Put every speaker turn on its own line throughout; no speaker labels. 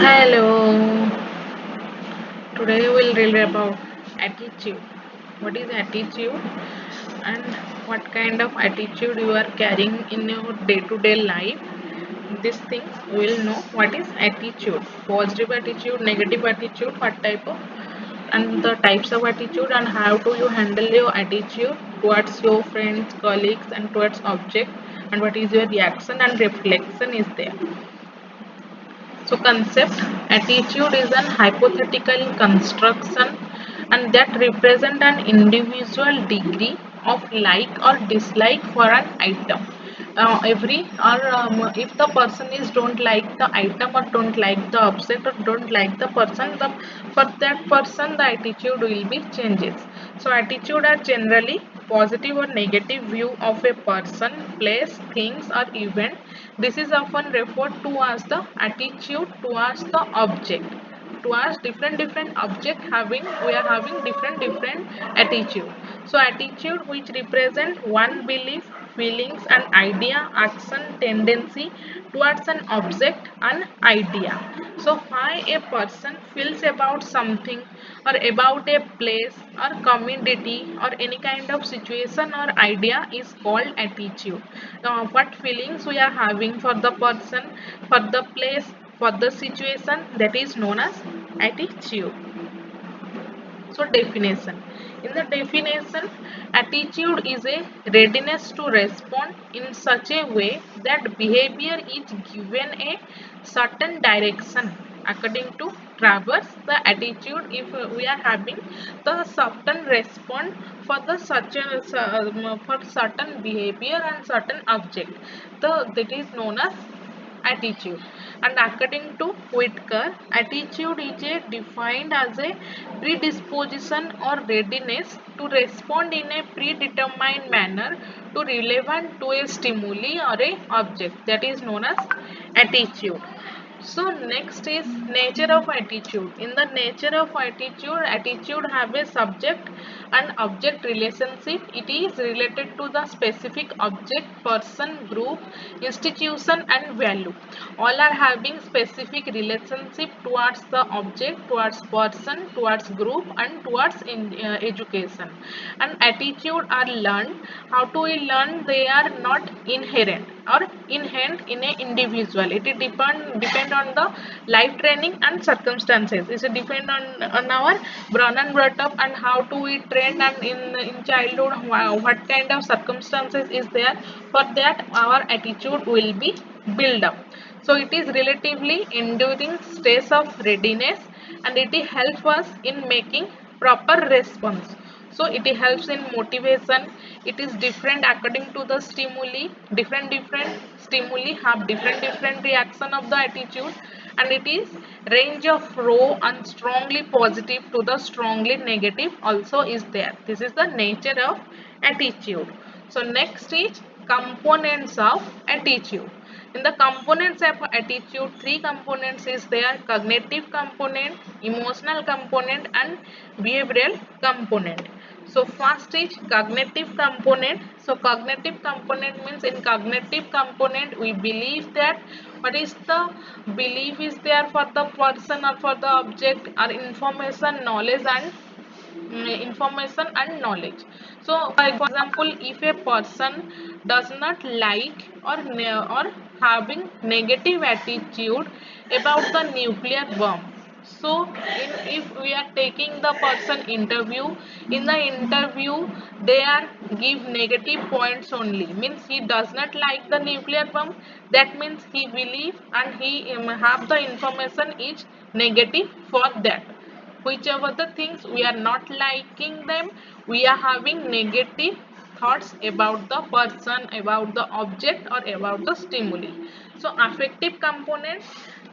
Hello. Today we'll read about attitude. What is attitude and what kind of attitude you are carrying in your day-to-day life. These things we will know what is attitude. Positive attitude, negative attitude, what type of and the types of attitude and how do you handle your attitude towards your friends, colleagues and towards object and what is your reaction and reflection is there. So concept attitude is an hypothetical construction and that represent an individual degree of like or dislike for an item. Every or if the person is don't like the item or don't like the object or don't like the person, for that person the attitude will be changes. So attitude are generally positive or negative view of a person, place, things or event. This is often referred to as the attitude towards the object. Towards different object having we are having different attitude. So attitude which represent one belief, feelings and idea, action, tendency towards an object and idea. So how a person feels about something or about a place or community or any kind of situation or idea is called attitude. What feelings we are having for the person, for the place, for the situation, that is known as attitude. So definition. In the definition, attitude is a readiness to respond in such a way that behavior is given a certain direction according to Travers. The attitude, if we are having the certain response for the for certain behavior and certain object, that is known as attitude. And according to Whitaker, attitude is defined as a predisposition or readiness to respond in a predetermined manner to relevant to a stimuli or a object, that is known as attitude. So next is nature of attitude. In the nature of attitude, attitude have a subject and object relationship. It is related to the specific object, person, group, institution and value. All are having specific relationship towards the object, towards person, towards group and towards education. And attitude are learned. How to we learn? They are not inherent or inherent in a individual. It depend on the life training and circumstances. It depend on our born and brought up and how to we train and in childhood what kind of circumstances is there. For that our attitude will be built up. So it is relatively enduring state of readiness and it helps us in making proper response. So it helps in motivation. It is different according to the stimuli. Different stimuli have different reaction of the attitude and it is range of raw and strongly positive to the strongly negative also is there. This is the nature of attitude. So next is components of attitude. In the components of attitude, three components is there: cognitive component, emotional component and behavioral component. So first is cognitive component. So cognitive component means in cognitive component we believe that what is the belief is there for the person or for the object or information, knowledge and information and knowledge. So for example, if a person does not like or having negative attitude about the nuclear bomb, so if we are taking the person interview, in the interview they are give negative points only, means he does not like the nuclear bomb, that means he believe and he have the information is negative for that. Whichever the things we are not liking them, we are having negative thoughts about the person, about the object or about the stimuli. So affective components.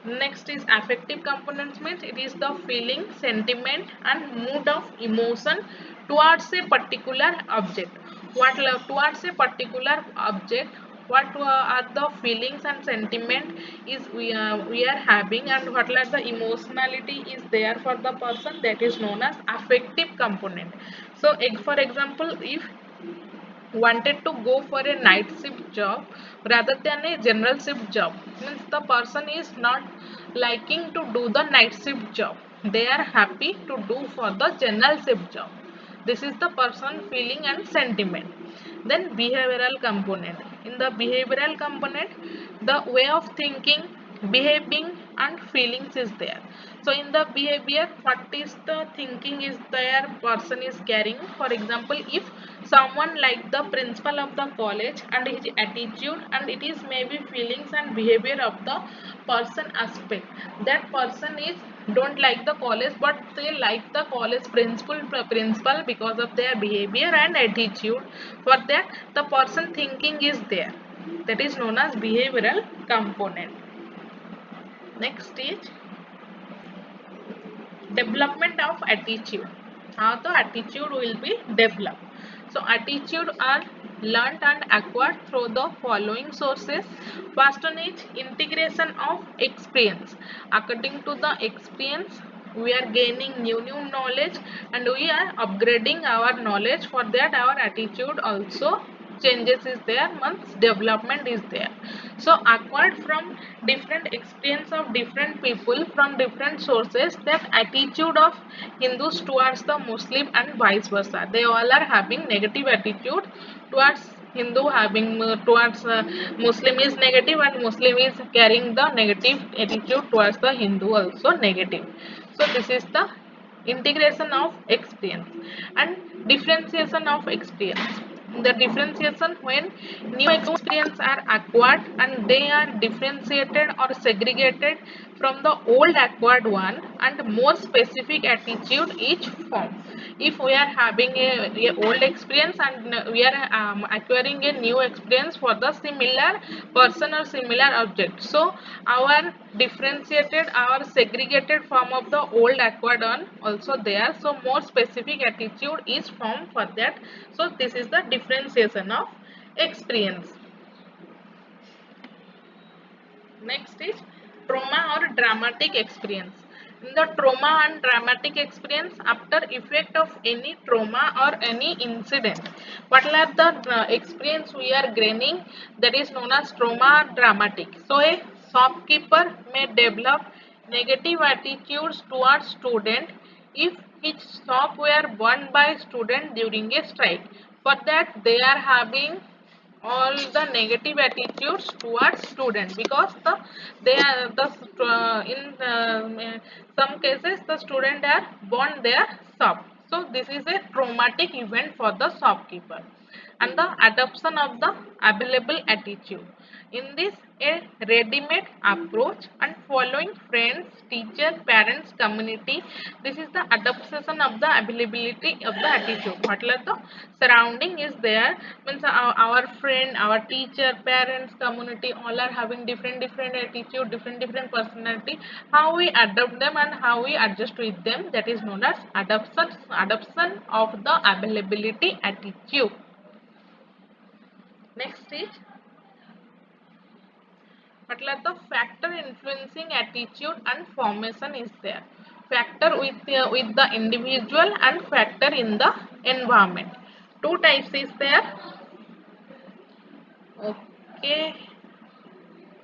Next is affective components means it is the feeling, sentiment and mood of emotion towards a particular object. What towards a particular object, what are the feelings and sentiment is we are having and what are the emotionality is there for the person, that is known as affective component. So for example, if wanted to go for a night shift job rather than a general shift job, means the person is not liking to do the night shift job. They are happy to do for the general shift job. This is the person feeling and sentiment. Then behavioral component. In the behavioral component, the way of thinking, behaving and feelings is there. So in the behavior, what is the thinking is there person is carrying. For example, if someone like the principal of the college and his attitude, and it is maybe feelings and behavior of the person aspect, that person is don't like the college but they like the college principal because of their behavior and attitude. For that, the person thinking is there, that is known as behavioral component. Next is development of attitude. How the attitude will be developed? So attitude are learned and acquired through the following sources. First one is integration of experience. According to the experience, we are gaining new knowledge and we are upgrading our knowledge. For that, our attitude also changes is there, means development is there. So acquired from different experience of different people from different sources, that attitude of Hindus towards the Muslim and vice versa, they all are having negative attitude towards Hindu, having towards Muslim is negative, and Muslim is carrying the negative attitude towards the Hindu also negative. So this is the integration of experience and differentiation of experience. The differentiation, when new experience are acquired and they are differentiated or segregated from the old acquired one, and more specific attitude each form. If we are having a old experience and we are acquiring a new experience for the similar person or similar object, so our differentiated, our segregated form of the old acquired one also there, so more specific attitude is formed for that. So this is the differentiation of experience. Next is trauma or dramatic experience. In the trauma and dramatic experience, after effect of any trauma or any incident, what are the experience we are gaining, that is known as trauma or dramatic. So a shopkeeper may develop negative attitudes towards student if his shop were burned by student during a strike. For that, they are having all the negative attitudes towards students, because they are in some cases the student are burned their shop. So this is a traumatic event for the shopkeeper. And the adoption of the available attitude, in this a ready-made approach and following friends, teacher, parents, community. This is the adaptation of the availability of the attitude. Matlab the surrounding is there, means our friend, our teacher, parents, community, all are having different attitude, different personality. How we adopt them and how we adjust with them, that is known as adoption of the availability attitude. Next is मतलब the factor influencing attitude and formation is there. Factor with the individual and factor in the environment. Two types is there. Okay.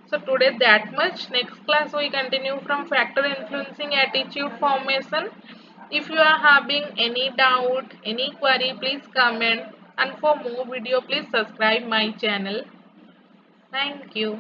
So today that much. Next class we continue from factor influencing attitude formation. If you are having any doubt, any query, please comment. And for more video, please subscribe my channel. Thank you.